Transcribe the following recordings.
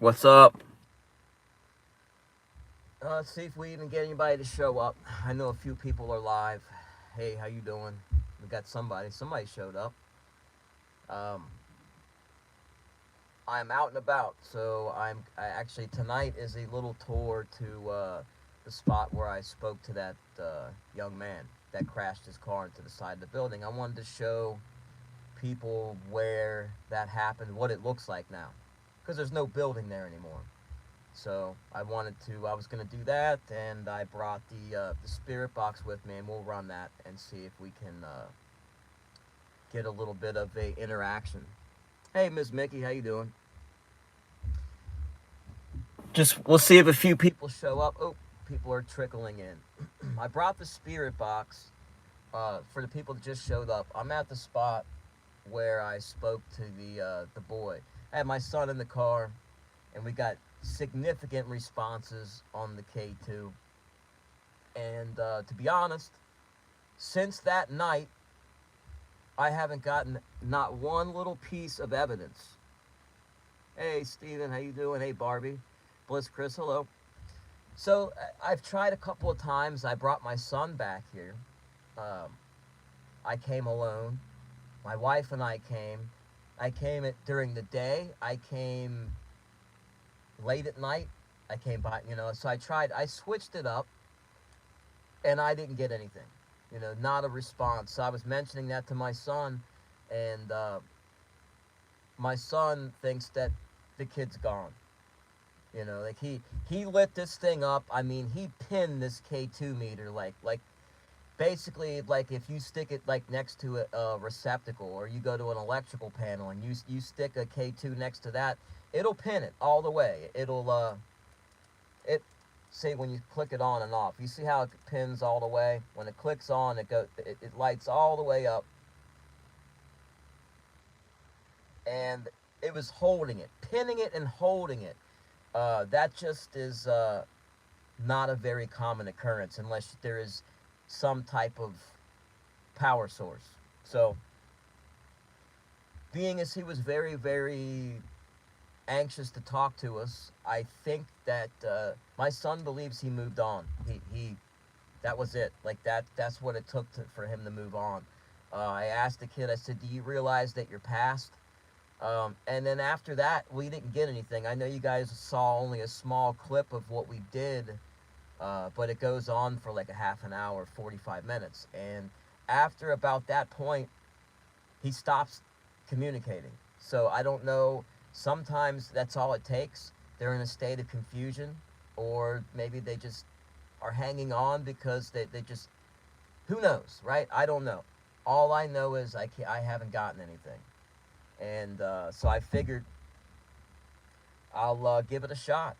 What's up? Let's see if we even get anybody to show up. I know a few people are live. Hey, how you doing? We got somebody. Somebody showed up. Um, I'm out and about, so I actually tonight is a little tour to the spot where I spoke to that young man that crashed his car into the side of the building. I wanted to show people where that happened, what it looks like now, because there's no building there anymore. So I was gonna do that, and I brought the spirit box with me, and we'll run that and see if we can get a little bit of a interaction. Hey, Miss Mickey, how you doing? Just we'll see if a few people show up. Oh, people are trickling in. I brought the spirit box for the people that just showed up. I'm at the spot where I spoke to the boy. I had my son in the car, and we got significant responses on the K2. And to be honest, since that night, I haven't gotten not one little piece of evidence. Hey, Steven, how you doing? Hey, Barbie. Bliss Chris, hello. So I've tried a couple of times. I brought my son back here. Um, I came alone. My wife and I came. I came during the day. I came late at night. I came by, so I switched it up, and I didn't get anything. Not a response. So I was mentioning that to my son, and my son thinks that the kid's gone. Like he lit this thing up. I mean, he pinned this K2 meter like basically like if you stick it like next to a receptacle, or you go to an electrical panel and you stick a K2 next to that, it'll pin it all the way. It see when you click it on and off. You see how it pins all the way? When it clicks on, it lights all the way up, and it was holding it, pinning it and holding it. That just is not a very common occurrence unless there is some type of power source. So, being as he was very, very anxious to talk to us, I think that my son believes he moved on. He that was it. Like that's what it took for him to move on. I asked the kid. I said, "Do you realize that you're past?" And then after that, we didn't get anything. I know you guys saw only a small clip of what we did, but it goes on for like a half an hour, 45 minutes. And after about that point, he stops communicating. So I don't know. Sometimes that's all it takes. They're in a state of confusion, or maybe they just are hanging on because they just, who knows, right? I don't know. All I know is I haven't gotten anything. And so I figured I'll give it a shot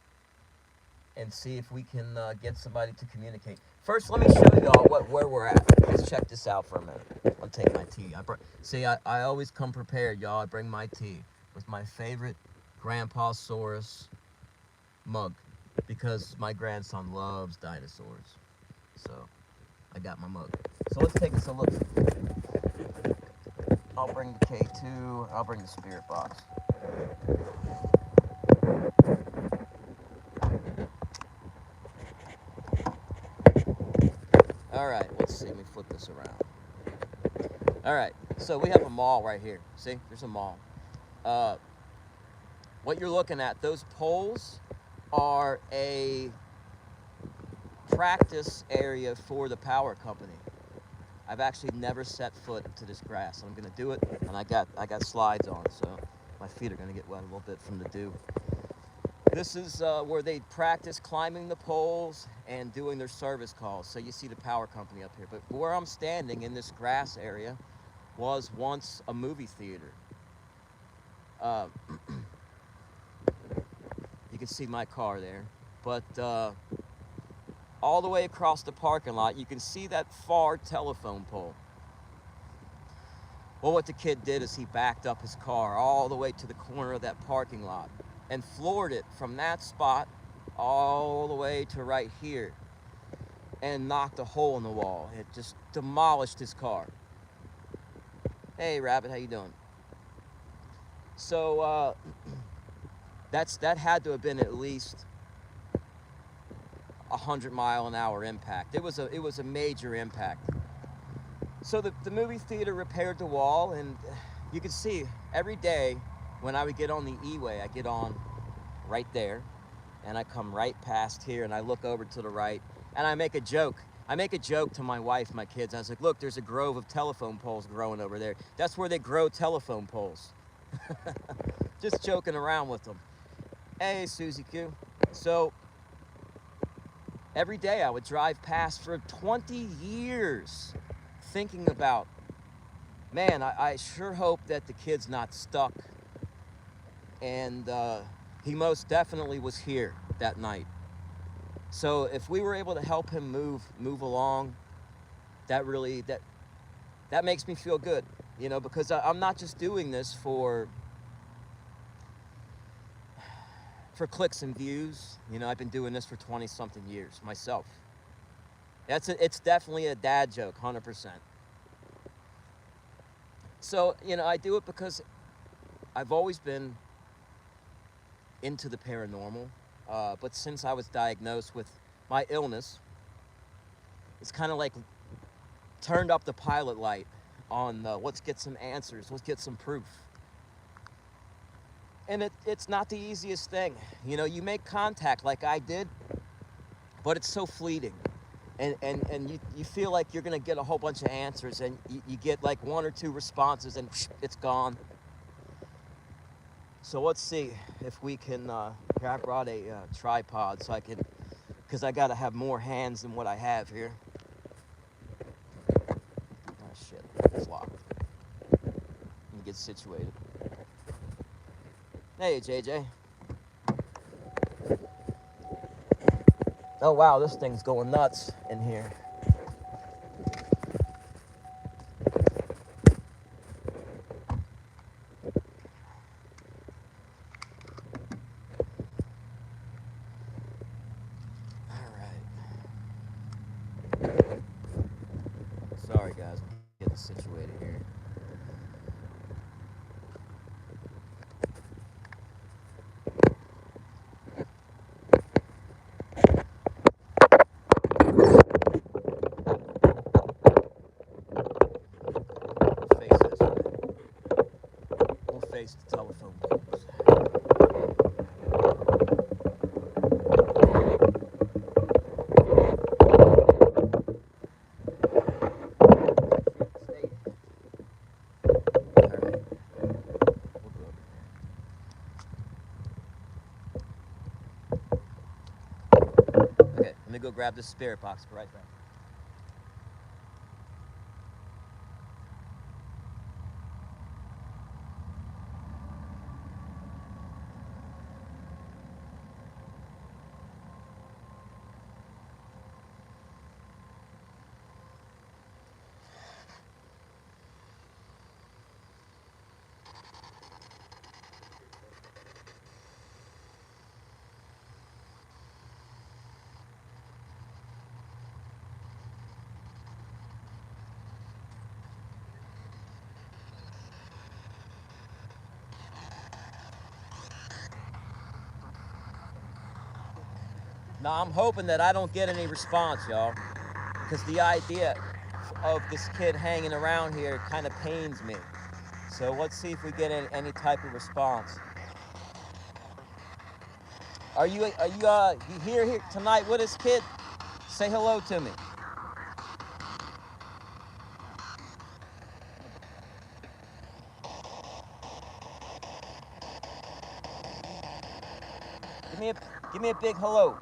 and see if we can get somebody to communicate. First, let me show y'all where we're at. Let's check this out for a minute. I'll take my tea. I always come prepared, y'all. I bring my tea with my favorite Grandpa Saurus mug because my grandson loves dinosaurs. So I got my mug. So let's take us a look. I'll bring the K2. I'll bring the spirit box. All right, let's see. Let me flip this around. All right, so we have a mall right here. See, there's a mall. Uh, what you're looking at, those poles are a practice area for the power company. I've actually never set foot into this grass. I'm gonna do it, and I got slides on, so my feet are gonna get wet a little bit from the dew. This is where they practice climbing the poles and doing their service calls. So you see the power company up here. But where I'm standing in this grass area was once a movie theater. Uh, you can see my car there. But all the way across the parking lot, you can see that far telephone pole. Well, what the kid did is he backed up his car all the way to the corner of that parking lot and floored it from that spot all the way to right here and knocked a hole in the wall. It just demolished his car. Hey, Rabbit, how you doing? So that had to have been at least 100-mile-an-hour impact. It was a major impact. So the movie theater repaired the wall, and you could see every day when I would get on the E-way, I get on right there, and I come right past here, and I look over to the right, and I make a joke. I make a joke to my wife, my kids. I was like, look, there's a grove of telephone poles growing over there. That's where they grow telephone poles. Just joking around with them. Hey, Susie Q. So every day I would drive past for 20 years thinking about, man, I sure hope that the kid's not stuck. And he most definitely was here that night. So if we were able to help him move along, that really, that makes me feel good, you know, because I'm not just doing this for clicks and views. You know, I've been doing this for 20-something years myself. It's definitely a dad joke, 100%. So, you know, I do it because I've always been into the paranormal, but since I was diagnosed with my illness, it's kind of like turned up the pilot light on let's get some answers, let's get some proof. And it's not the easiest thing. You know, you make contact like I did, but it's so fleeting. And you feel like you're going to get a whole bunch of answers, and you get like one or two responses, and it's gone. So let's see if we can, here I brought a tripod so I can, because I got to have more hands than what I have here. Oh shit, it's locked. Let me get situated. Hey, JJ. Oh wow, this thing's going nuts in here. Sorry guys, I'm getting situated here. Face this way. We'll face the telephone poles. Okay, let me go grab this spirit box. Be right back. Now I'm hoping that I don't get any response, y'all, because the idea of this kid hanging around here kind of pains me. So let's see if we get any type of response. Are you here tonight with us, kid? Say hello to me. Give me a big hello.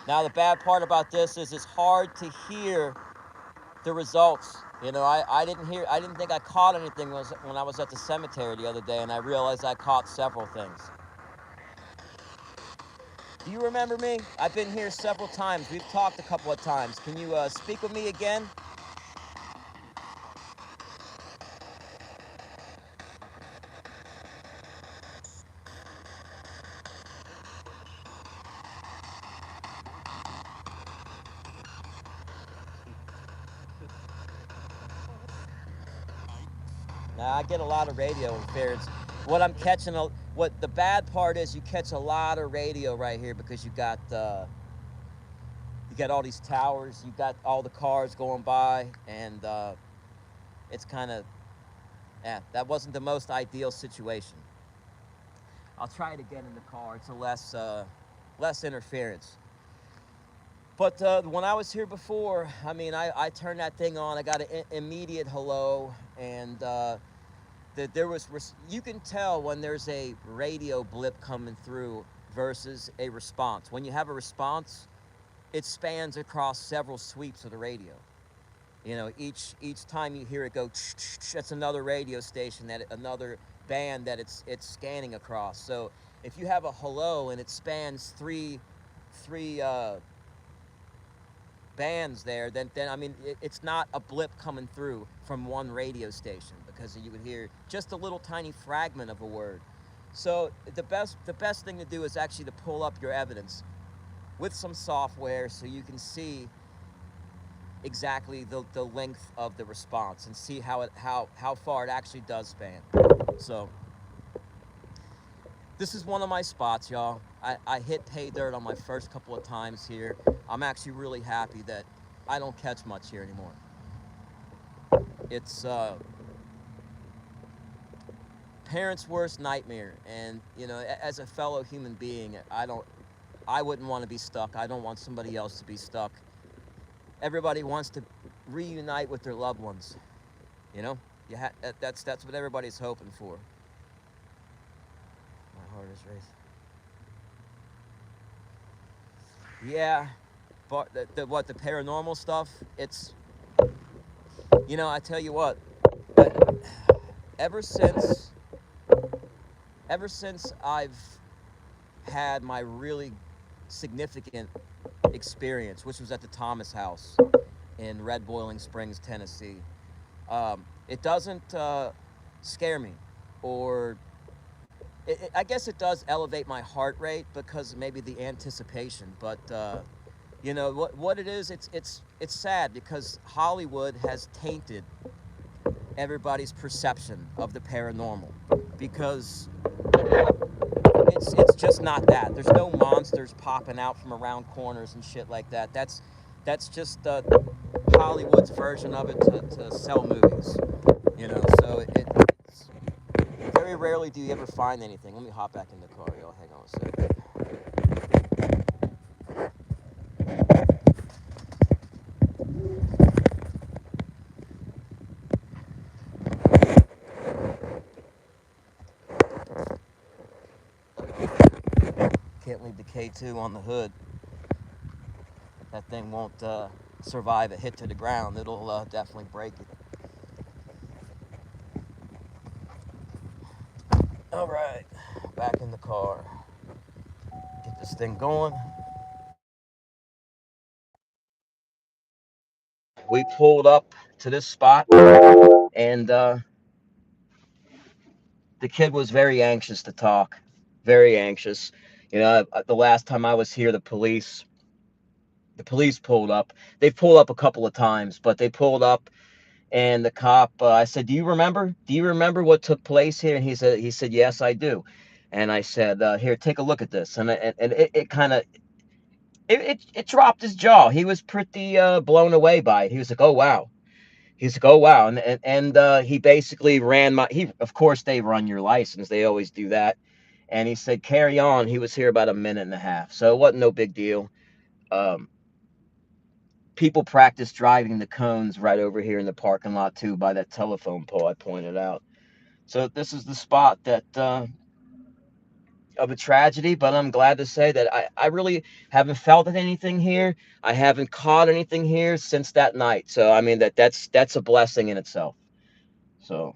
Now the bad part about this is it's hard to hear the results. You know, I didn't think I caught anything when I was at the cemetery the other day, and I realized I caught several things. Do you remember me? I've been here several times. We've talked a couple of times. Can you speak with me again? I get a lot of radio interference. What I'm catching, what the bad part is, you catch a lot of radio right here because you got all these towers, you got all the cars going by, and it's kind of, yeah, that wasn't the most ideal situation. I'll try it again in the car. It's a less interference. But when I was here before, I mean, I turned that thing on. I got an immediate hello, and there was you can tell when there's a radio blip coming through versus a response. When you have a response, it spans across several sweeps of the radio. You know, each time you hear it go, that's another radio station, that another band that it's scanning across. So if you have a hello and it spans three bands there, then I mean it's not a blip coming through from one radio station, because you would hear just a little tiny fragment of a word. So the best thing to do is actually to pull up your evidence with some software so you can see exactly the length of the response and see how far it actually does span. So this is one of my spots, y'all. I hit pay dirt on my first couple of times here. I'm actually really happy that I don't catch much here anymore. It's parents' worst nightmare, and you know, as a fellow human being, I wouldn't want to be stuck. I don't want somebody else to be stuck. Everybody wants to reunite with their loved ones. You know, that's what everybody's hoping for. My heart is racing. Yeah, but the paranormal stuff. It's, you know, I tell you what. I, ever since ever since I've had my really significant experience, which was at the Thomas House in Red Boiling Springs, Tennessee, it doesn't scare me, or I guess it does elevate my heart rate because maybe the anticipation. But you know what it is? It's sad because Hollywood has tainted everybody's perception of the paranormal, because it's just not that. There's no monsters popping out from around corners and shit like that. That's just Hollywood's version of it to sell movies. You know, so it's very rarely do you ever find anything. Let me hop back in the car, y'all. Hang on a second. Can't leave the K2 on the hood. That thing won't survive a hit to the ground. It'll definitely break it. All right, back in the car. Get this thing going. We pulled up to this spot, and the kid was very anxious to talk. Very anxious. You know, the last time I was here, the police pulled up. They've pulled up a couple of times, but they pulled up, and the cop. I said, "Do you remember? Do you remember what took place here?" And he said, "Yes, I do." And I said, "Here, take a look at this." And it kind of it dropped his jaw. He was pretty blown away by it. He was like, "Oh wow." He's like, "Oh wow," and he basically ran my. He, of course, they run your license. They always do that. And he said, "Carry on." He was here about a minute and a half, so it wasn't no big deal. Um, People practice driving the cones right over here in the parking lot too, by that telephone pole I pointed out. So this is the spot that of a tragedy, but I'm glad to say that I really haven't felt anything here. I haven't caught anything here since that night. So I mean that's a blessing in itself. So,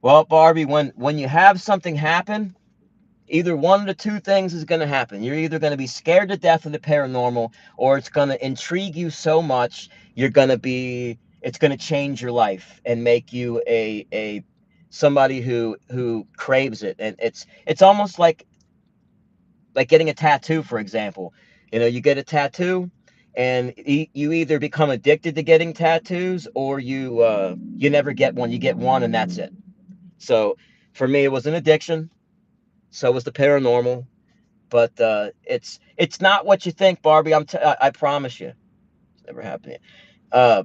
well, Barbie, when you have something happen, either one of the two things is going to happen. You're either going to be scared to death of the paranormal, or it's going to intrigue you so much it's going to change your life and make you a somebody who craves it. And it's almost like getting a tattoo, for example. You know, you get a tattoo, and you either become addicted to getting tattoos, or you never get one. You get one and that's it. So for me, it was an addiction. So was the paranormal. But it's not what you think, Barbie. I promise you, it's never happened. Uh,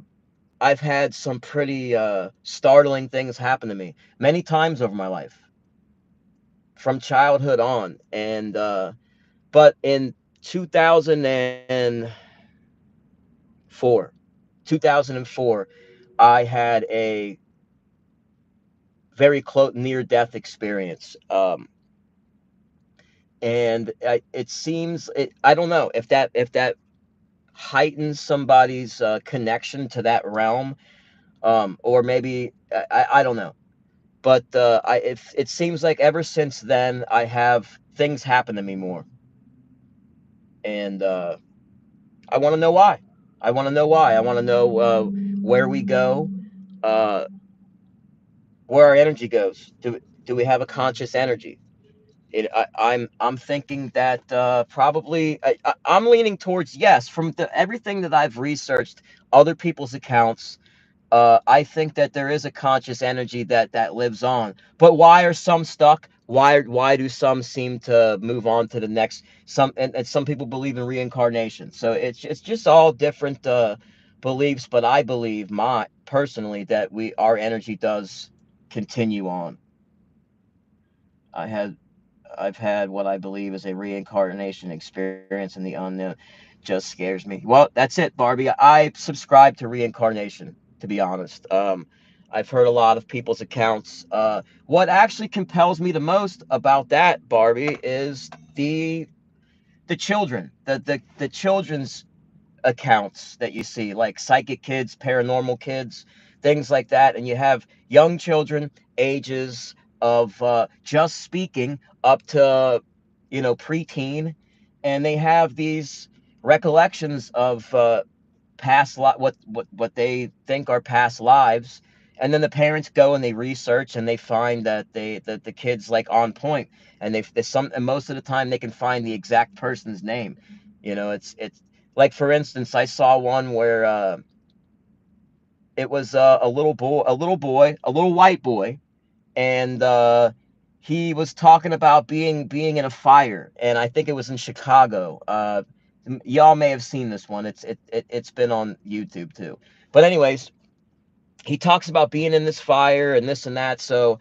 I've had some pretty startling things happen to me many times over my life, from childhood on. And but in 2004, 2004, I had a very close near death experience. And it seems I don't know if that heightens somebody's connection to that realm, or maybe I don't know. But it seems like ever since then I have things happen to me more, and I want to know why. I want to know why. I want to know where we go, uh, where our energy goes. Do we have a conscious energy? I'm thinking that probably I'm leaning towards yes. From everything that I've researched, other people's accounts, I think that there is a conscious energy that lives on. But why are some stuck? Why do some seem to move on to the next? And some people believe in reincarnation. So it's just all different beliefs. But I believe my personally that we our energy does continue on. I had I've had what I believe is a reincarnation experience in the unknown. Just scares me. Well, that's it, Barbie. I subscribe to reincarnation, to be honest. I've heard a lot of people's accounts. What actually compels me the most about that, Barbie, is the children, the children's accounts that you see, like psychic kids, paranormal kids, things like that. And you have young children, ages of just speaking up to, preteen, and they have these recollections of what they think are past lives. And then the parents go and they research and they find that the kids like on point, and and most of the time they can find the exact person's name. It's like, for instance, I saw one where it was a little white boy, and he was talking about being in a fire, and I think it was in Chicago. Y'all may have seen this one. It's been on YouTube too. But anyways, he talks about being in this fire and this and that. So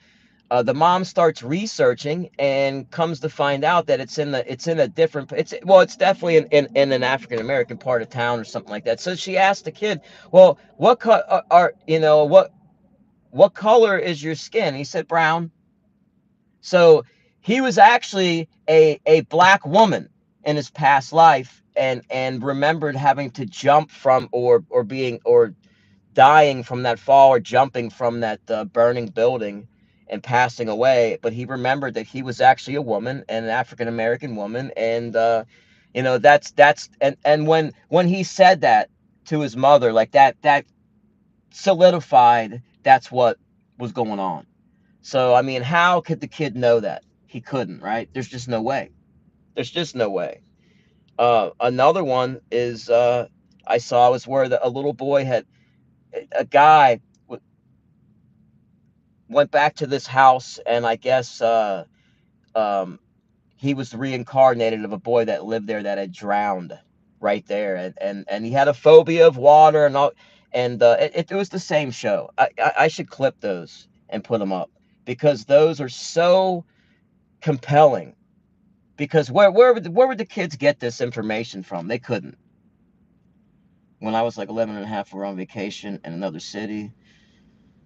the mom starts researching and comes to find out that it's in a different it's definitely in an African American part of town or something like that. So she asked the kid, well, what color is your skin? He said brown. So he was actually a black woman in his past life, and remembered having to jump from, or being, or dying from that fall, or jumping from that burning building and passing away. But he remembered that he was actually a woman, and an African American woman. And that's and when he said that to his mother, like that solidified that's what was going on. So I mean, how could the kid know that? He couldn't, right? There's just no way. There's just no way. Another one is I saw was where a little boy had a guy went back to this house, and I guess um, he was reincarnated of a boy that lived there that had drowned right there, and he had a phobia of water and all. And it was the same show. I should clip those and put them up, because those are so compelling. Because where would the kids get this information from? They couldn't. When I was like 11 and a half, we were on vacation in another city.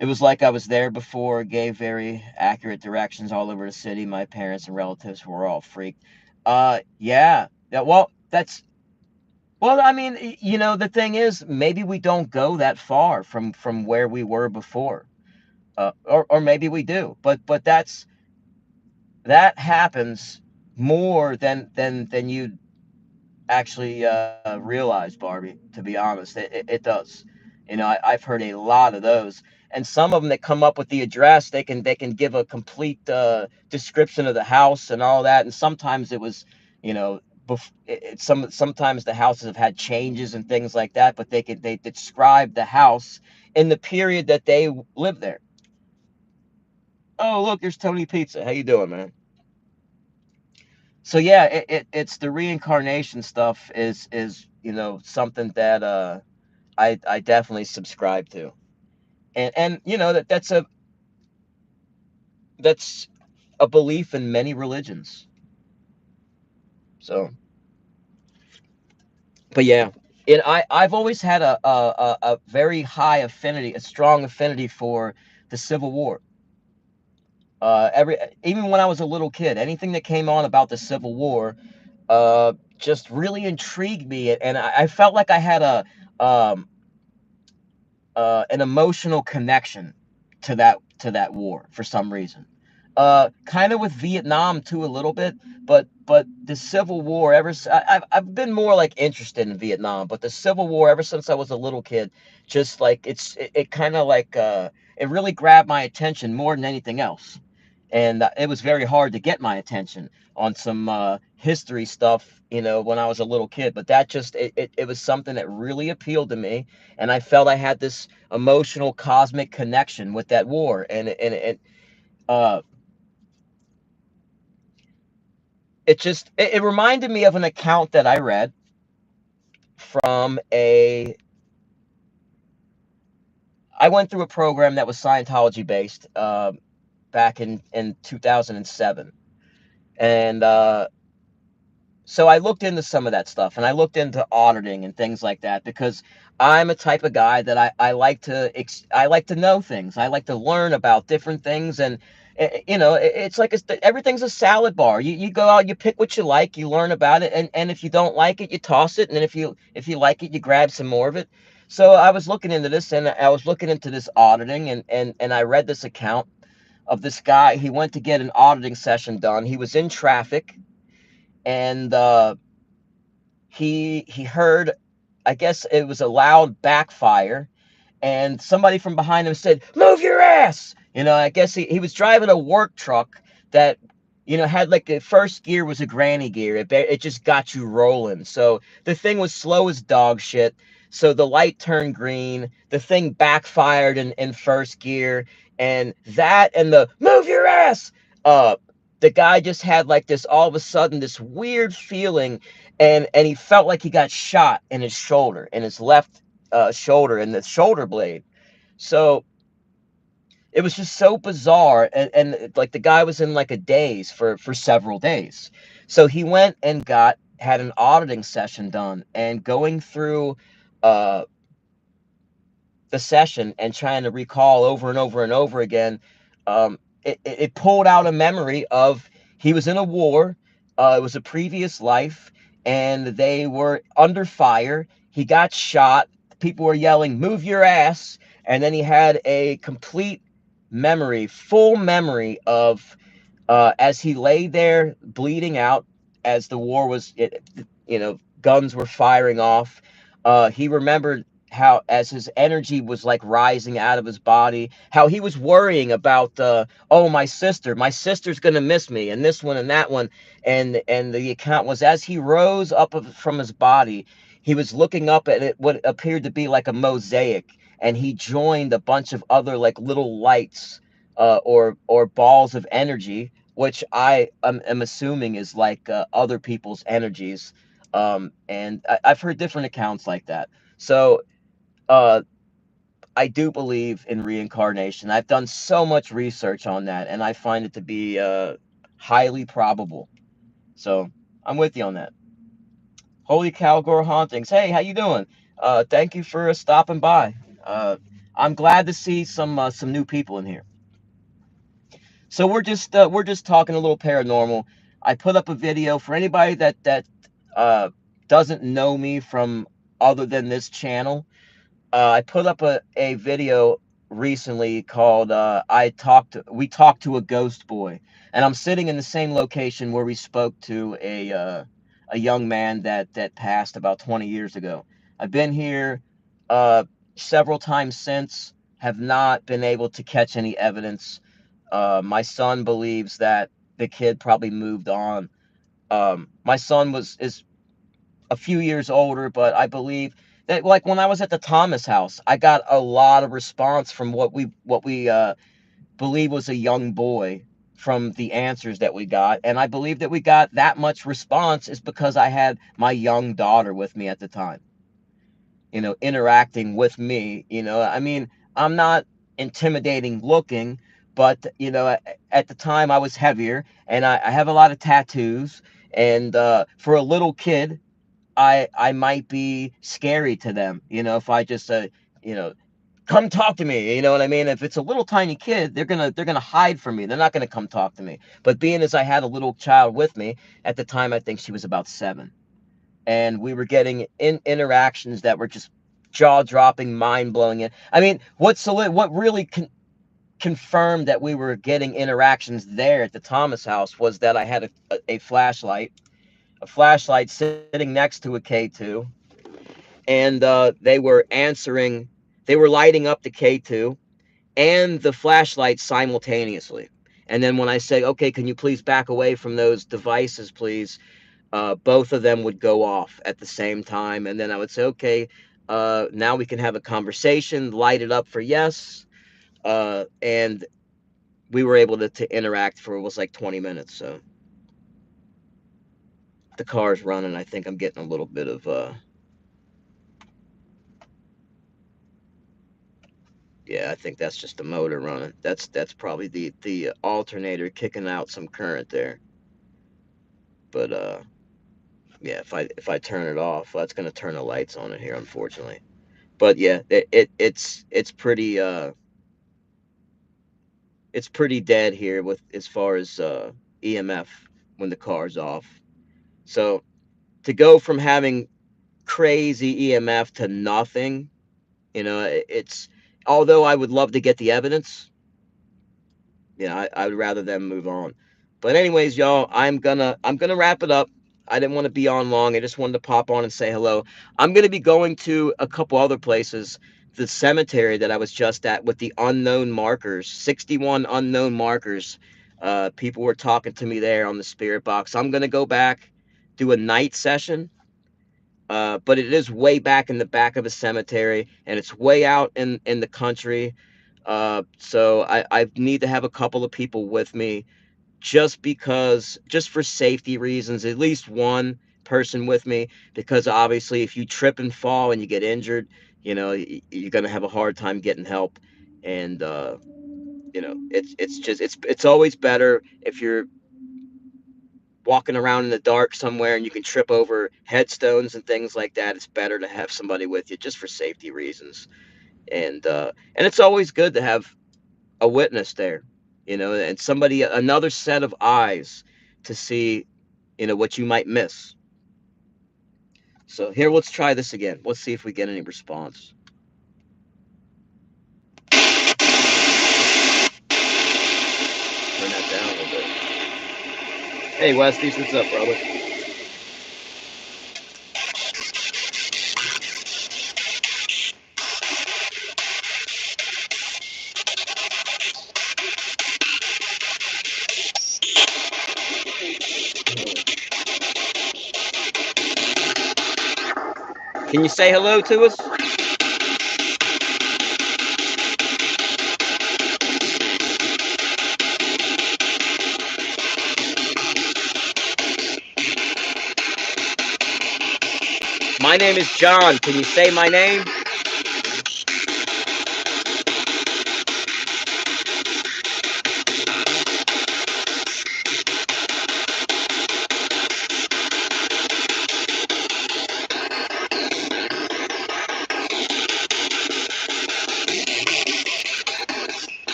It was like I was there before, gave very accurate directions all over the city. My parents and relatives were all freaked. Yeah. Yeah, well, I mean, the thing is, maybe we don't go that far from where we were before. Or maybe we do. But that happens more than you actually realize, Barbie. To be honest, it does. I've heard a lot of those, and some of them that come up with the address, they can give a complete description of the house and all that. And sometimes it was, you know, sometimes the houses have had changes and things like that, but they describe the house in the period that they lived there. Oh, look, there's Tony Pizza. How you doing, man? So yeah, it's the reincarnation stuff is something that I definitely subscribe to, and that's a belief in many religions. So, but yeah, I've always had a very high affinity, a strong affinity for the Civil War. Every Even when I was a little kid, anything that came on about the Civil War, just really intrigued me, and I felt like I had um, an emotional connection to that war for some reason. Kind of with Vietnam too, a little bit, but the Civil War I've been more like interested in Vietnam, but the Civil War ever since I was a little kid, just like it kind of like it really grabbed my attention more than anything else, and it was very hard to get my attention on some history stuff, when I was a little kid. But that just it was something that really appealed to me, and I felt I had this emotional cosmic connection with that war, and uh, it reminded me of an account that I read from a. I went through a program that was Scientology based back in 2007, and so I looked into some of that stuff, and I looked into auditing and things like that, because I'm a type of guy that I like to I like to know things. I like to learn about different things, and it's like everything's a salad bar. You go out, you pick what you like, you learn about it, and if you don't like it, you toss it, and then if you like it, you grab some more of it. So I was looking into this, and I was looking into this auditing, and I read this account of this guy. He went to get an auditing session done. He was in traffic, and he heard, I guess it was a loud backfire, and somebody from behind him said, "Move your ass!" I guess he was driving a work truck that, had like the first gear was a granny gear. It just got you rolling. So the thing was slow as dog shit. So the light turned green. The thing backfired in first gear, and that and the "move your ass." Uh, the guy just had like this, all of a sudden, this weird feeling, and he felt like he got shot in his shoulder, in his left shoulder, and the shoulder blade. So it was just so bizarre, and like the guy was in like a daze for several days. So he went and had an auditing session done, and going through uh the session and trying to recall over and over and over again, it pulled out a memory of, he was in a war. It was a previous life, and they were under fire. He got shot. People were yelling, "Move your ass!" And then he had a complete memory, full memory of, as he lay there bleeding out, as the war was, guns were firing off. He remembered how, as his energy was like rising out of his body, how he was worrying about, oh, my sister's gonna miss me, and this one and that one, and the account was, as he rose up from his body, he was looking up at what appeared to be like a mosaic, and he joined a bunch of other like little lights, or balls of energy, which am assuming is like other people's energies. And I've heard different accounts like that. So uh, I do believe in reincarnation. I've done so much research on that, and I find it to be highly probable. So I'm with you on that. Holy cow, Gore Hauntings. Hey, how you doing? Thank you for stopping by. Uh, I'm glad to see some new people in here. So we're just talking a little paranormal. I put up a video for anybody uh, doesn't know me from other than this channel. I put up a video recently called "We Talked to a Ghost Boy," and I'm sitting in the same location where we spoke to a young man that passed about 20 years ago. I've been here uh, several times since, have not been able to catch any evidence. My son believes that the kid probably moved on. My son was is a few years older, but I believe that, like, when I was at the Thomas house, I got a lot of response from what we believe was a young boy from the answers that we got. And I believe that we got that much response is because I had my young daughter with me at the time, interacting with me. I mean, I'm not intimidating looking, but, at the time I was heavier, and I have a lot of tattoos. And for a little kid, I might be scary to them, if I just you know, come talk to me, you know what I mean? If it's a little tiny kid, they're gonna hide from me. They're not gonna come talk to me. But being as I had a little child with me at the time, I think she was about 7, and we were getting interactions that were just jaw dropping, mind blowing. I mean, what really confirmed that we were getting interactions there at the Thomas house was that I had a flashlight, sitting next to a K2, and they were lighting up the K2 and the flashlight simultaneously. And then when I say, okay, can you please back away from those devices, please? Both of them would go off at the same time. And then I would say, okay, now we can have a conversation, light it up for yes. And we were able to interact for, it was like 20 minutes. So the car's running. I think I'm getting a little bit of, yeah, I think that's just the motor running. That's probably the alternator kicking out some current there. But yeah, if I turn it off, that's gonna turn the lights on in here, unfortunately. But yeah, it's pretty dead here with as far as EMF when the car's off. So to go from having crazy EMF to nothing, it's, although I would love to get the evidence, I would rather them move on. But anyways, y'all, I'm gonna wrap it up. I didn't want to be on long. I just wanted to pop on and say hello. I'm gonna be going to a couple other places. The cemetery that I was just at with the unknown markers, 61 unknown markers. People were talking to me there on the spirit box. I'm gonna go back, do a night session. But it is way back in the back of a cemetery, and it's way out in the country. So I need to have a couple of people with me, just for safety reasons, at least one person with me, because obviously if you trip and fall and you get injured, you're going to have a hard time getting help. And it's just it's always better if you're walking around in the dark somewhere and you can trip over headstones and things like that. It's better to have somebody with you just for safety reasons. And it's always good to have a witness there, and somebody, another set of eyes to see, what you might miss. So here, let's try this again. Let's see if we get any response. Turn that down a little bit. Hey, Westies, what's up, brother? Can you say hello to us? My name is John. Can you say my name?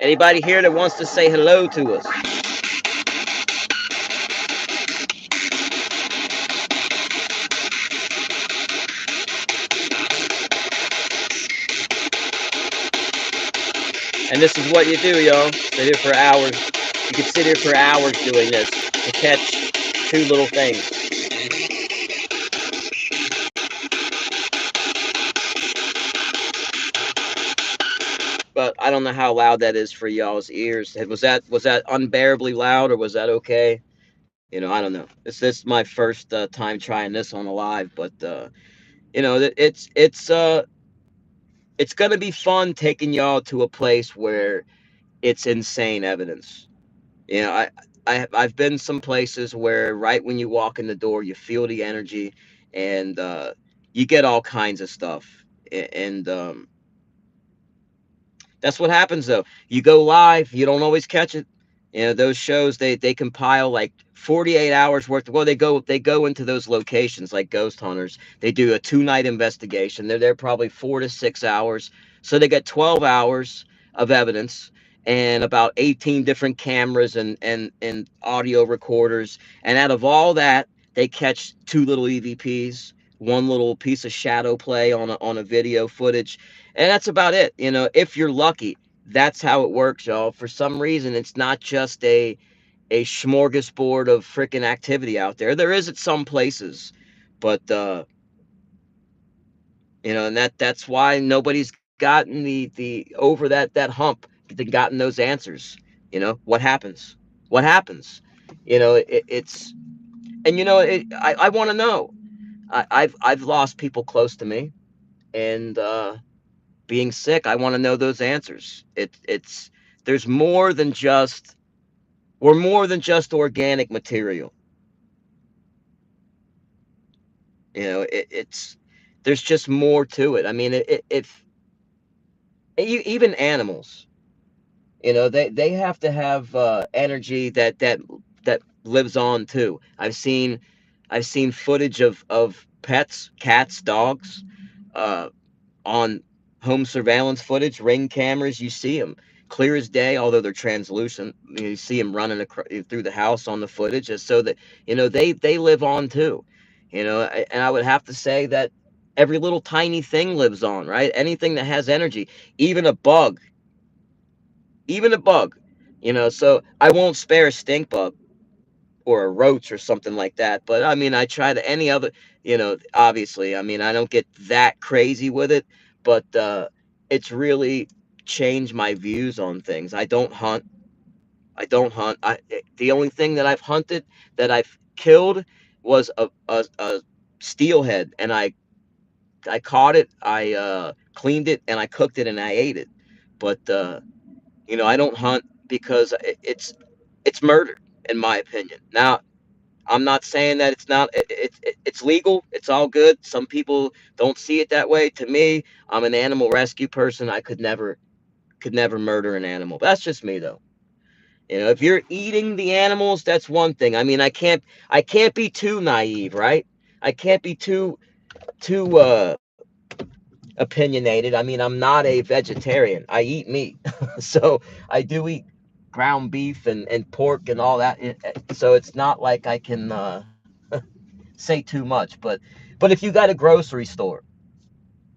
Anybody here that wants to say hello to us? And this is what you do, y'all. Sit here for hours. You can sit here for hours doing this to catch two little things. But I don't know how loud that is for y'all's ears. Was that unbearably loud, or was that okay? I don't know. This is my first time trying this on a live, but it's gonna be fun taking y'all to a place where it's insane evidence. I've been some places where right when you walk in the door, you feel the energy, and you get all kinds of stuff, and that's what happens though. You go live, you don't always catch it. Those shows they compile like 48 hours worth. Well, they go into those locations like ghost hunters. They do a 2-night investigation. They're there probably 4 to 6 hours. So they get 12 hours of evidence and about 18 different cameras and audio recorders. And out of all that, they catch two little EVPs, one little piece of shadow play on a video footage, and that's about it. If you're lucky, that's how it works, y'all. For some reason, it's not just a smorgasbord of freaking activity out there. There is at some places, but and that's why nobody's gotten the over that hump, gotten those answers. What happens? What happens? It's and I want to know. I've lost people close to me, and being sick, I want to know those answers. It's there's more than just we're more than just organic material. It's there's just more to it. I mean, if even animals, they have to have energy that lives on too. I've seen footage of pets, cats, dogs, uh, on home surveillance footage, ring cameras. You see them clear as day, although they're translucent. You see them running through the house on the footage, as so that they live on too. And I would have to say that every little tiny thing lives on, right? Anything that has energy, even a bug, even a bug. So I won't spare a stink bug or a roach or something like that. But I mean, I try to any other, obviously, I mean, I don't get that crazy with it, but it's really changed my views on things. I don't hunt. I don't hunt. The only thing that I've hunted that I've killed was a steelhead, and I caught it, I cleaned it, and I cooked it, and I ate it. But I don't hunt because it's murder, in my opinion. Now, I'm not saying that it's not. It's legal. It's all good. Some people don't see it that way. To me, I'm an animal rescue person. I could never murder an animal. That's just me, though. If you're eating the animals, that's one thing. I mean, I can't be too naive, right? I can't be too opinionated. I mean, I'm not a vegetarian. I eat meat, so I do eat ground beef and pork and all that. So it's not like I can say too much, but if you got a grocery store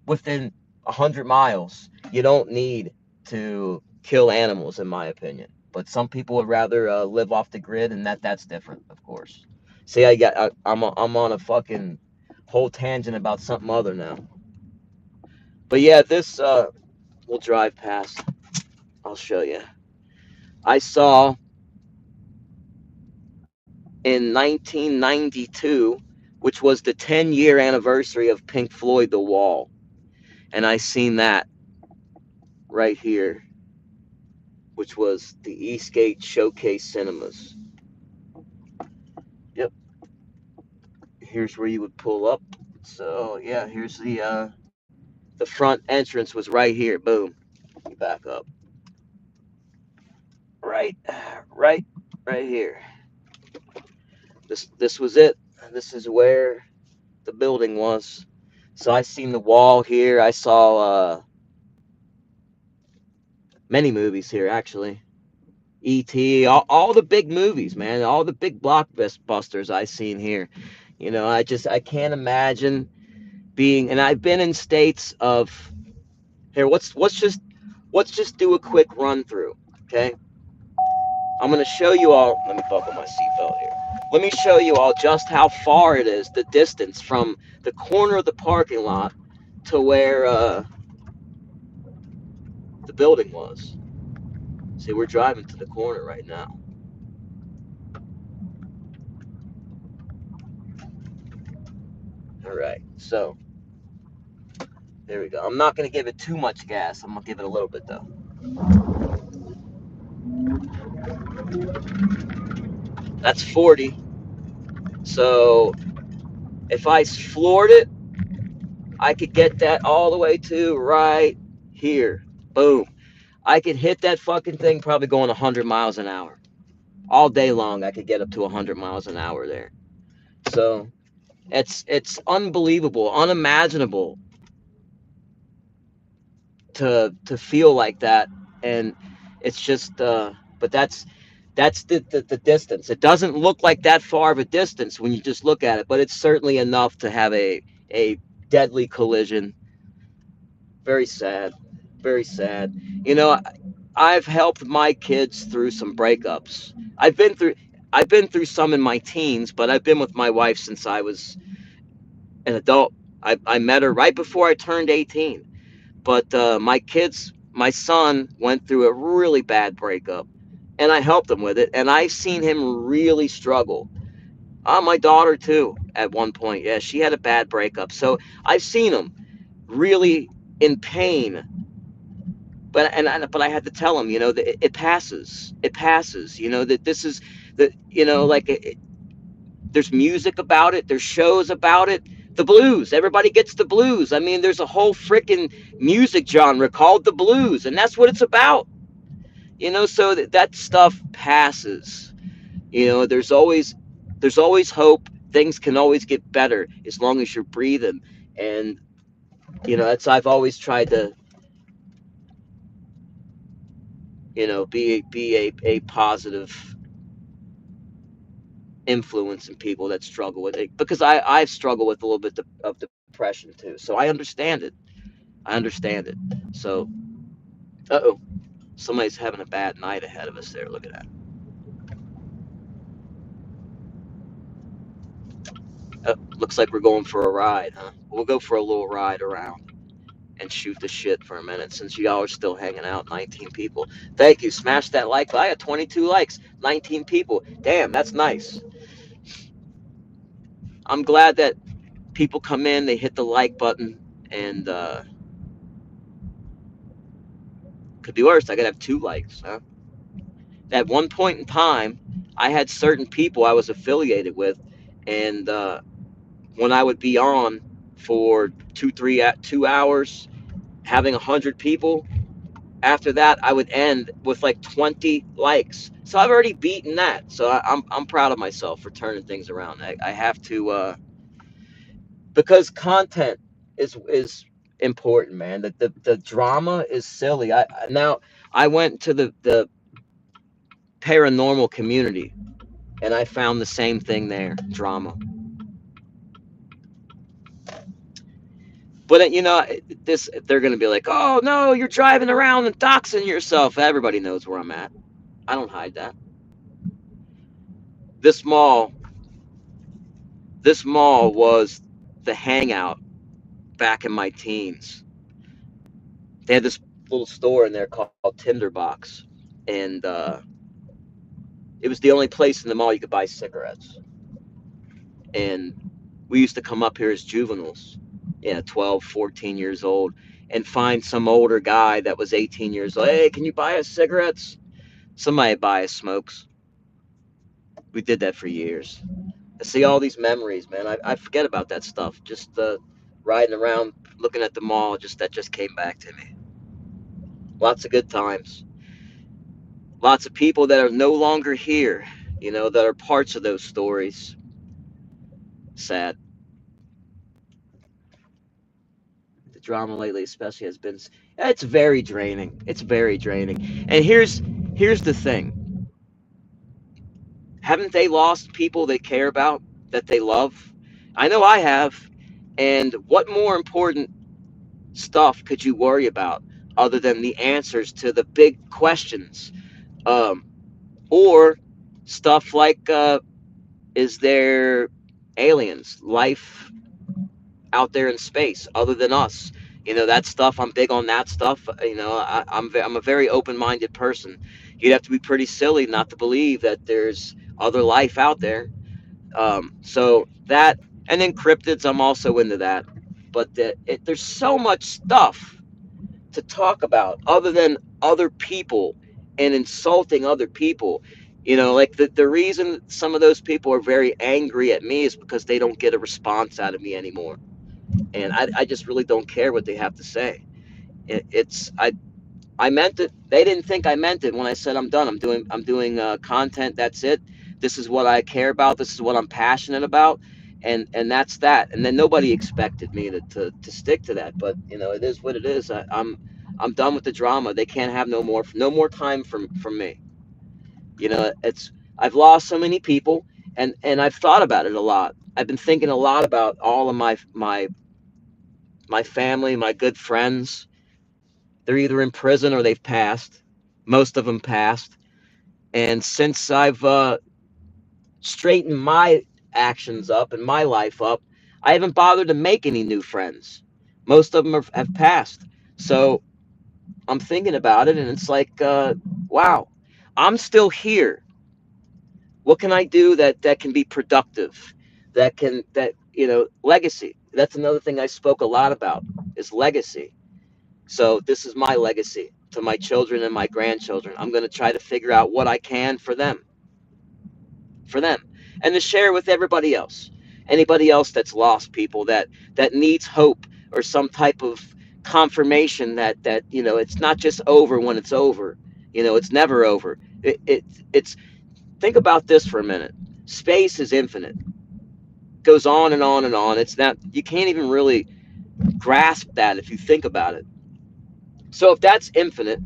within 100 miles, you don't need to kill animals, in my opinion. But some people would rather live off the grid, and that's different, of course. See, I'm on a fucking whole tangent about something other now. But yeah, this we'll drive past. I'll show you. I saw in 1992, which was the 10-year anniversary of Pink Floyd The Wall, and I seen that right here, which was the Eastgate Showcase Cinemas. Yep, here's where you would pull up. So yeah, here's the front entrance was right here. Boom, you back up. Right, right, right here. This was it. This is where the building was. So I seen the wall here. I saw many movies here actually. E.T., all the big movies, man, all the big blockbusters I seen here. I can't imagine being, and I've been in states of here. Let's just do a quick run through, okay? I'm gonna show you all. Let me buckle my seatbelt here. Let me show you all just how far it is, the distance from the corner of the parking lot to where the building was. See, we're driving to the corner right now. All right. So there we go. I'm not gonna give it too much gas. I'm gonna give it a little bit though. That's 40. So if I floored it, I could get that all the way to right here. Boom. I could hit that fucking thing probably going 100 miles an hour. All day long, I could get up to 100 miles an hour there. So it's unbelievable, unimaginable to feel like that. And it's just, but that's the distance. It doesn't look like that far of a distance when you just look at it, but it's certainly enough to have a deadly collision. Very sad, very sad. You know, I've helped my kids through some breakups. I've been through some in my teens, but I've been with my wife since I was an adult. I met her right before I turned 18. But my kids, my son went through a really bad breakup, and I helped him with it. And I've seen him really struggle. My daughter too. At one point, yeah, she had a bad breakup. So I've seen him really in pain. But I had to tell him, that it passes. It passes. That this is that. Like there's music about it. There's shows about it. The blues. Everybody gets the blues. I mean, there's a whole freaking music genre called the blues, and that's what it's about. So that stuff passes. There's always hope. Things can always get better as long as you're breathing. And that's I've always tried to be a positive influence in people that struggle with it, because I've struggled with a little bit of depression too. So I understand it. I understand it. So, uh-oh, somebody's having a bad night ahead of us there. Look at that. Looks like we're going for a ride, huh? We'll go for a little ride around and shoot the shit for a minute since y'all are still hanging out. 19 people. Thank you. Smash that like. I got 22 likes. 19 people. Damn, that's nice. I'm glad that people come in, they hit the like button, and could be worse. I could have 2 likes, huh? At one point in time, I had certain people I was affiliated with, and when I would be on for 2 hours, having 100 people, after that I would end with like 20 likes. So I've already beaten that. So I'm proud of myself for turning things around. I have to, because content is important, man. The drama is silly. Now I went to the paranormal community, and I found the same thing there, drama. But this they're gonna be like, oh no, you're driving around and doxing yourself. Everybody knows where I'm at. I don't hide that. This mall, this mall was the hangout back in my teens. They had this little store in there called Tinderbox, and it was the only place in the mall you could buy cigarettes. And we used to come up here as juveniles, yeah, 12, 14 years old, and find some older guy that was 18 years old. Hey, can you buy us cigarettes? Somebody buy us smokes. We did that for years. I see all these memories, man. I forget about that stuff. Just riding around, looking at the mall, that just came back to me. Lots of good times. Lots of people that are no longer here, that are parts of those stories. Sad. The drama lately, especially, has been. It's very draining. It's very draining. And here's the thing. Haven't they lost people they care about, that they love? I know I have. And what more important stuff could you worry about other than the answers to the big questions? Um, or stuff like, is there aliens, life out there in space other than us? That stuff. I'm big on that stuff. I'm a very open-minded person. You'd have to be pretty silly not to believe that there's other life out there. So that And then cryptids, I'm also into that. But there's so much stuff to talk about other than other people and insulting other people. Like the reason some of those people are very angry at me is because they don't get a response out of me anymore. And I just really don't care what they have to say. I meant it. They didn't think I meant it when I said I'm done. I'm doing content. That's it. This is what I care about. This is what I'm passionate about, and that's that. And then nobody expected me to stick to that. But it is what it is. I'm done with the drama. They can't have no more time from me. It's I've lost so many people, and I've thought about it a lot. I've been thinking a lot about all of my family, my good friends. They're either in prison or they've passed. Most of them passed. And since I've straightened my actions up and my life up, I haven't bothered to make any new friends. Most of them have passed. So I'm thinking about it, and it's like, wow, I'm still here. What can I do that can be productive? Legacy. That's another thing I spoke a lot about is legacy. So this is my legacy to my children and my grandchildren. I'm going to try to figure out what I can for them, and to share with everybody else. Anybody else that's lost people that needs hope or some type of confirmation that it's not just over when it's over. It's never over. It's Think about this for a minute. Space is infinite. Goes on and on and on. It's not You can't even really grasp that if you think about it. So if that's infinite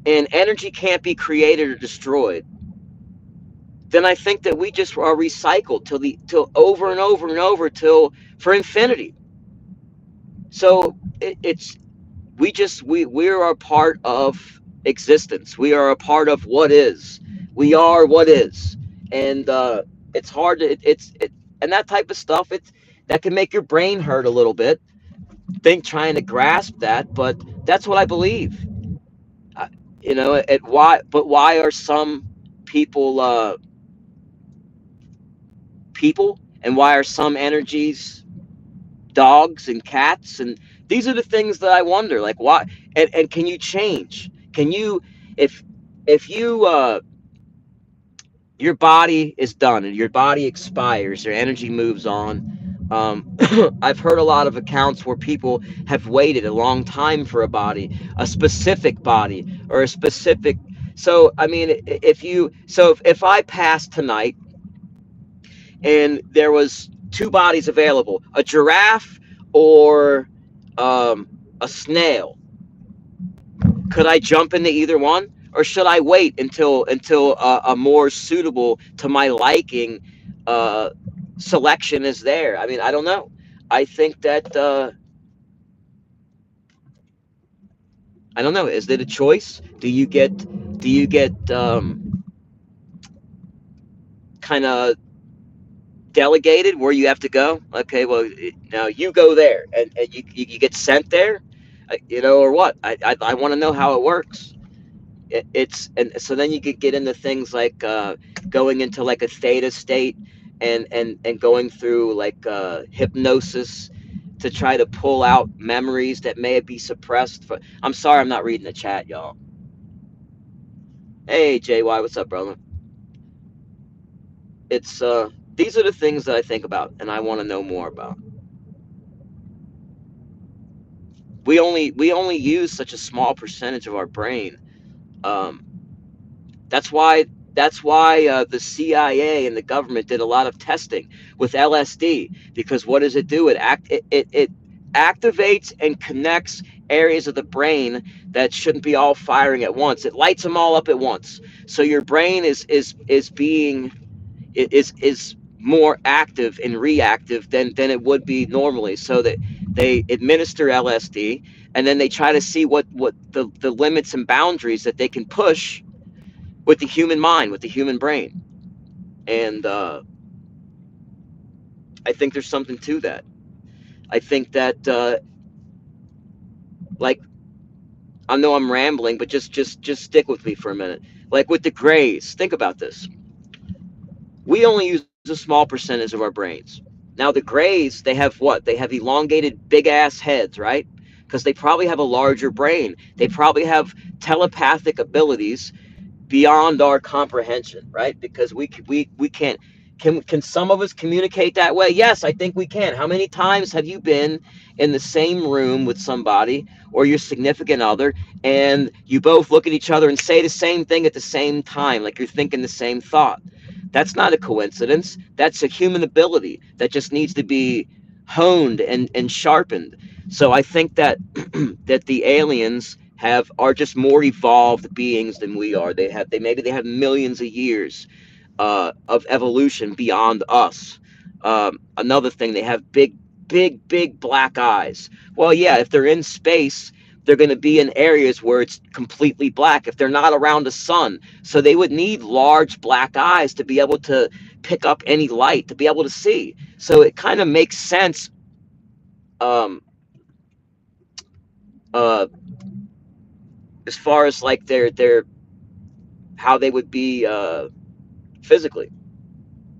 and energy can't be created or destroyed, then I think that we just are recycled till over and over and over till for infinity. So it's we're a part of existence. We are a part of what is. We are what is, and it's hard to and that type of stuff. That can make your brain hurt a little bit. Think trying to grasp that, but that's what I believe. I, why are some people people, and why are some energies dogs and cats? And these are the things that I wonder, like why. And can you change? Can you if if you your body is done and your body expires, your energy moves on. I've heard a lot of accounts where people have waited a long time for a body, a specific body, or a specific. So I mean, if I passed tonight and there was two bodies available, a giraffe or a snail, could I jump into either one, or should I wait until a more suitable to my liking uh, selection is there? I mean, I don't know. I think that I don't know. Is it a choice? Do you get kind of delegated where you have to go? Okay, well, now you go there, and you get sent there, or what? I want to know how it works. It's and so then you could get into things like going into like a theta state, and going through like hypnosis to try to pull out memories that may be suppressed. I'm sorry, I'm not reading the chat, y'all. Hey, JY, what's up, brother? It's These are the things that I think about and I want to know more about. We only use such a small percentage of our brain. um, That's why the CIA and the government did a lot of testing with LSD, because what does it do? It activates and connects areas of the brain that shouldn't be all firing at once. It lights them all up at once. So your brain is more active and reactive than it would be normally. So that they administer LSD, and then they try to see what the limits and boundaries that they can push with the human mind, with the human brain. And I think there's something to that. I think that, like, I know I'm rambling, but just stick with me for a minute. Like with the grays, think about this. We only use a small percentage of our brains. Now the Greys, they have what? They have elongated big ass heads, right? Because they probably have a larger brain. They probably have telepathic abilities beyond our comprehension, right? Because we can't. Can some of us communicate that way? Yes, I think we can. How many times have you been in the same room with somebody or your significant other, and you both look at each other and say the same thing at the same time, like you're thinking the same thought? That's not a coincidence. That's a human ability that just needs to be honed and sharpened. So I think that that the aliens have are just more evolved beings than we are. They have millions of years of evolution beyond us. Another thing, they have big black eyes. Well, yeah, if they're in space, they're going to be in areas where it's completely black if they're not around the sun. So they would need large black eyes to be able to pick up any light, to be able to see. So it kind of makes sense, um, uh, as far as like their how they would be physically.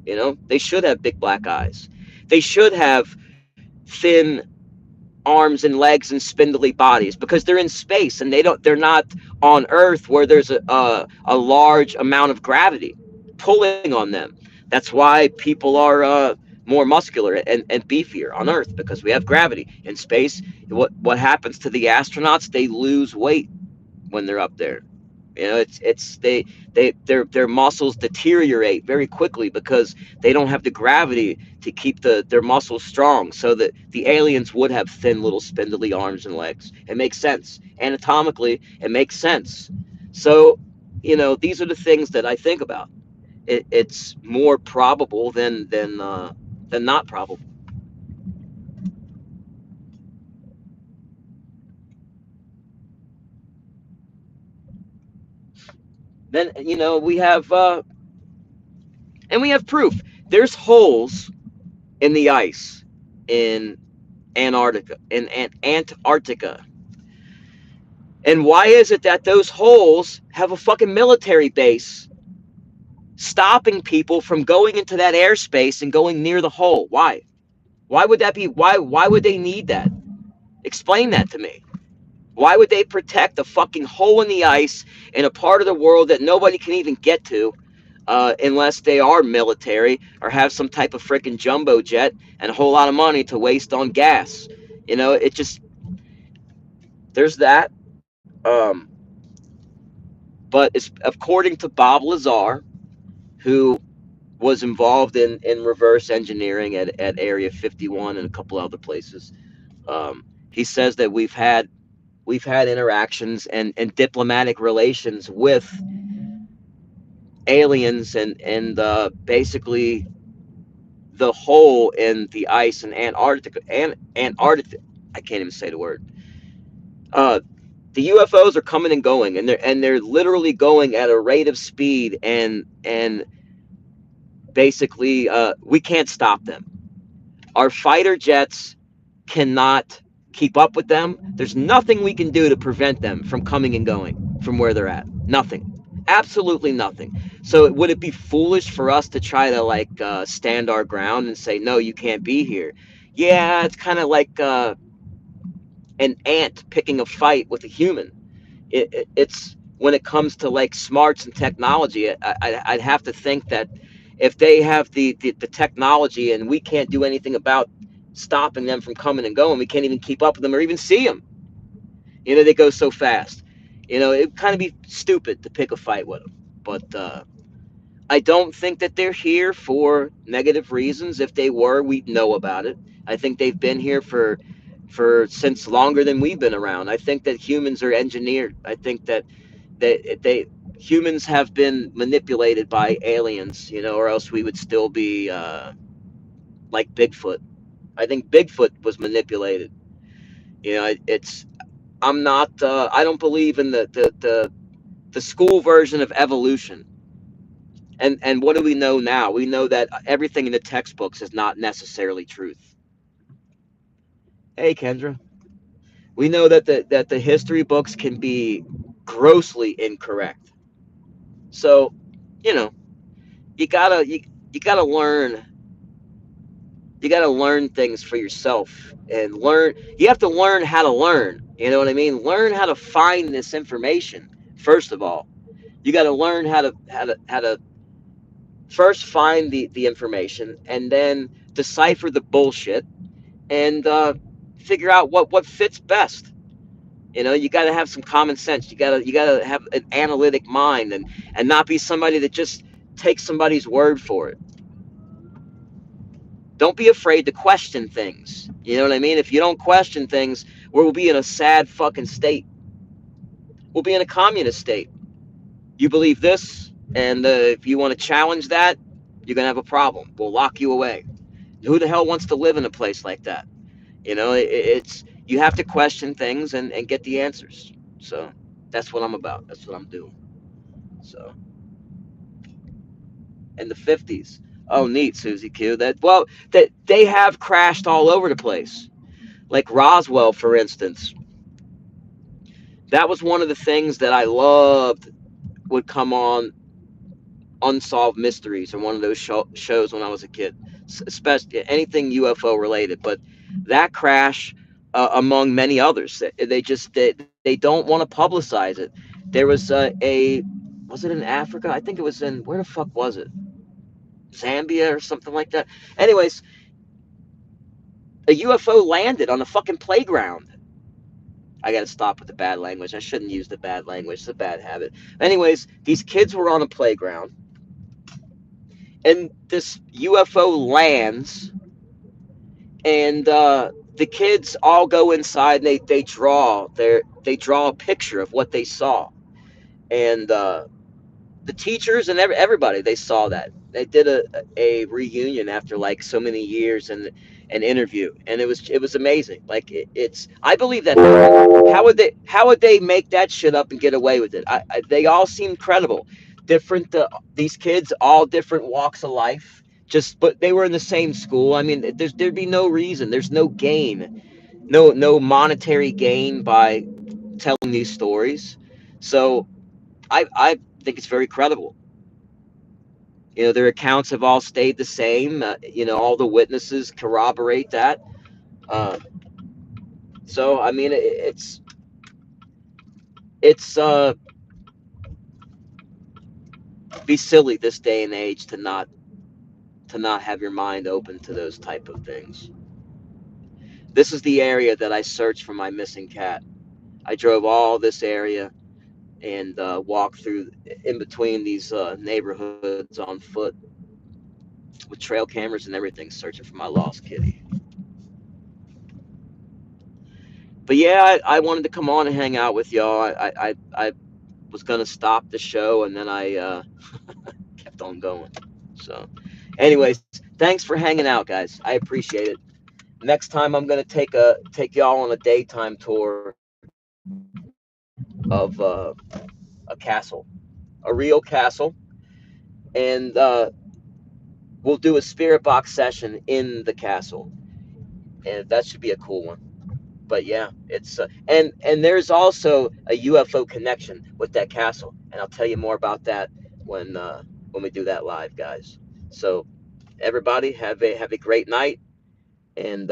You know, they should have big black eyes. They should have thin arms and legs and spindly bodies because they're in space and they're not on Earth where there's a large amount of gravity pulling on them. That's why people are more muscular and beefier on Earth, because we have gravity. In space, what happens to the astronauts? They lose weight when they're up there. You know, it's their muscles deteriorate very quickly because they don't have the gravity to keep their muscles strong. So that the aliens would have thin little spindly arms and legs. It makes sense anatomically. It makes sense. So, you know, these are the things that I think about. It's more probable than not probable. Then, you know, we have proof. There's holes in the ice in Antarctica. And why is it that those holes have a fucking military base stopping people from going into that airspace and going near the hole? Why? Why would that be? Why would they need that? Explain that to me. Why would they protect a fucking hole in the ice in a part of the world that nobody can even get to, unless they are military or have some type of freaking jumbo jet and a whole lot of money to waste on gas? You know, it just there's that. But it's, according to Bob Lazar, who was involved in reverse engineering at Area 51 and a couple other places, he says that we've had interactions and diplomatic relations with aliens and basically the hole in the ice in Antarctica and Antarctica. I can't even say the word. Uh, the UFOs are coming and going, and they're literally going at a rate of speed, and basically we can't stop them. Our fighter jets cannot keep up with them. There's nothing we can do to prevent them from coming and going from where they're at. Nothing. Absolutely nothing. So would it be foolish for us to try to like stand our ground and say no, you can't be here? Yeah, it's kind of like an ant picking a fight with a human. It's when it comes to like smarts and technology, I'd have to think that if they have the technology and we can't do anything about stopping them from coming and going, we can't even keep up with them or even see them. You know, they go so fast. You know, it'd kind of be stupid to pick a fight with them. But I don't think that they're here for negative reasons. If they were, we'd know about it. I think they've been here for since longer than we've been around. I think that humans are engineered. I think that they humans have been manipulated by aliens, you know, or else we would still be like Bigfoot. I think Bigfoot was manipulated. You know, it's I'm not. I don't believe in the school version of evolution. And what do we know now? We know that everything in the textbooks is not necessarily truth. Hey, Kendra. We know that the history books can be grossly incorrect. So, you know, you gotta you gotta learn You got to learn things for yourself and learn. You have to learn how to learn. You know what I mean? Learn how to find this information. First of all, you got to learn how to first find the information and then decipher the bullshit and figure out what fits best. You know, you got to have some common sense. You got to have an analytic mind and not be somebody that just takes somebody's word for it. Don't be afraid to question things. You know what I mean? If you don't question things, we'll be in a sad fucking state. We'll be in a communist state. You believe this, and if you want to challenge that, you're gonna have a problem. We'll lock you away. Who the hell wants to live in a place like that? You know, it's you have to question things and get the answers. So that's what I'm about. That's what I'm doing. So in the 50s. Oh, neat, Susie Q. That they have crashed all over the place. Like Roswell, for instance. That was one of the things that I loved would come on Unsolved Mysteries or one of those shows when I was a kid, especially anything UFO related. But that crash, among many others, they don't want to publicize it. There was was it in Africa? I think it was in where the fuck was it? Zambia or something like that. Anyways, a UFO landed on a fucking playground. I got to stop with the bad language. I shouldn't use the bad language. It's a bad habit. Anyways, these kids were on a playground, and this UFO lands, and the kids all go inside, and they draw a picture of what they saw, and the teachers and everybody, they saw that. They did a reunion after like so many years and an interview, and it was amazing. Like it's I believe that happened. How would they make that shit up and get away with it? They all seem credible. Different these kids, all different walks of life. Just but they were in the same school. I mean, there'd be no reason. There's no gain, no monetary gain by telling these stories. So I think it's very credible. You know, their accounts have all stayed the same. All the witnesses corroborate that. Uh, so I mean, it's be silly this day and age to not have your mind open to those type of things. This is the area that I searched for my missing cat. I drove all this area and walked through in between these neighborhoods on foot with trail cameras and everything, searching for my lost kitty. But yeah, I wanted to come on and hang out with y'all. I was gonna stop the show, and then I kept on going. So, anyways, thanks for hanging out, guys. I appreciate it. Next time, I'm gonna take y'all on a daytime tour of a castle, a real castle, and we'll do a spirit box session in the castle, and that should be a cool one. But yeah, it's and there's also a UFO connection with that castle, and I'll tell you more about that when we do that live, guys. So everybody have a great night, and